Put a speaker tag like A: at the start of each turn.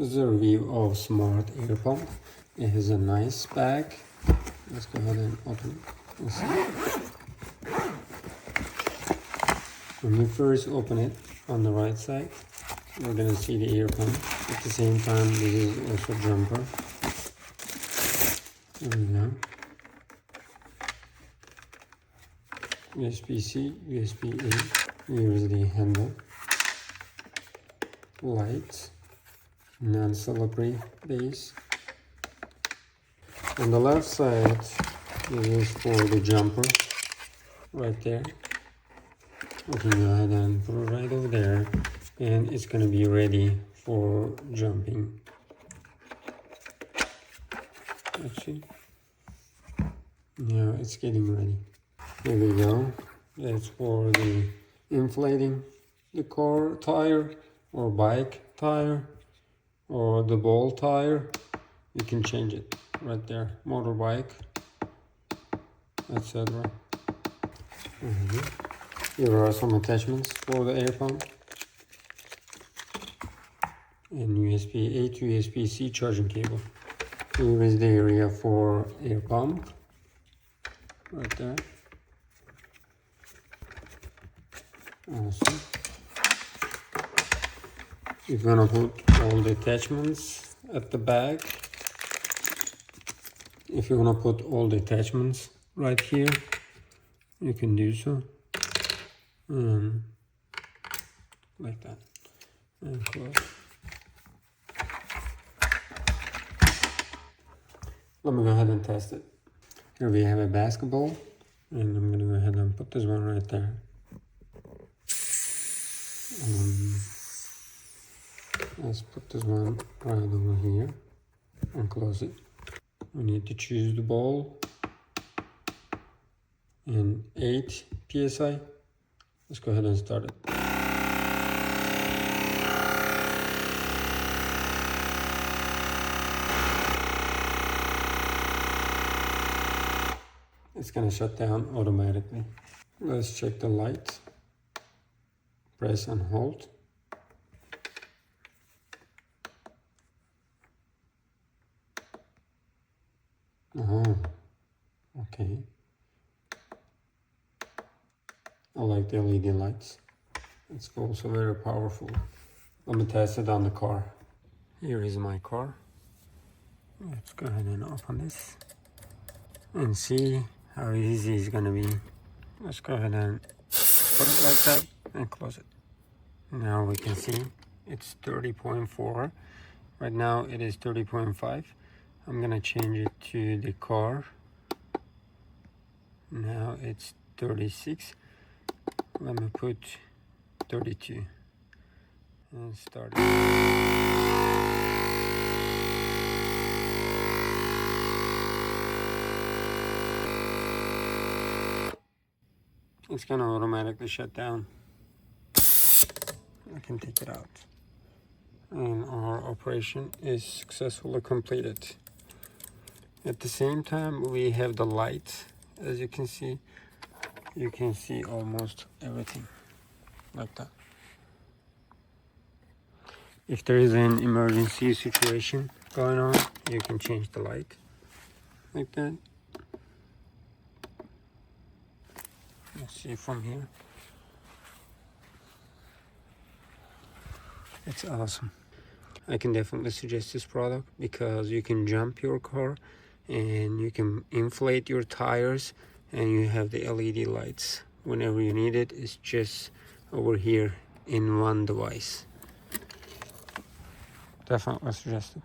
A: This is a review of Smart Air Pump. It has a nice bag. Let's go ahead and open it and see. When you first open it on the right side, we're gonna see the air pump. At the same time, this is also a jumper. There we go. USB-C, USB-A. Here's the handle. Lights. Non-slippery base. On the left side, this is for the jumper. Right there. We can go ahead and put it right over there. And it's going to be ready for jumping. Actually, now it's getting ready. Here we go. That's for the inflating the car tire or bike tire or the ball tire. You can change it right there. Motorbike, etc. Here are some attachments for the air pump. And USB-A to USB-C charging cable. Here is the area for air pump. Right there. Awesome. You're gonna put all the attachments at the back. If you wanna put all the attachments right here, you can do so. Like that. And close. Let me go ahead and test it. Here we have a basketball, and I'm gonna go ahead and put this one right there. Let's put this one right over here and close it. We need to choose the ball and 8 psi. Let's go ahead and start it. It's gonna shut down automatically. Let's check the light. Press and hold. Oh, okay. I like the LED lights. It's also very powerful. Let me test it on the car. Here is my car. Let's go ahead and open this and see how easy it's gonna be. Let's go ahead and put it like that and close it. Now we can see it's 30.4. Right now it is 30.5. I'm gonna change it to the car. Now it's 36. Let me put 32 and start it. It's gonna automatically shut down. I can take it out. And our operation is successfully completed. At the same time, we have the light. As you can see almost everything like that. If there is an emergency situation going on, you can change the light like that. Let's see from here. It's awesome. I can definitely suggest this product because you can jump your car and you can inflate your tires and you have the LED lights whenever you need it. It's just over here in one device. Definitely suggest it.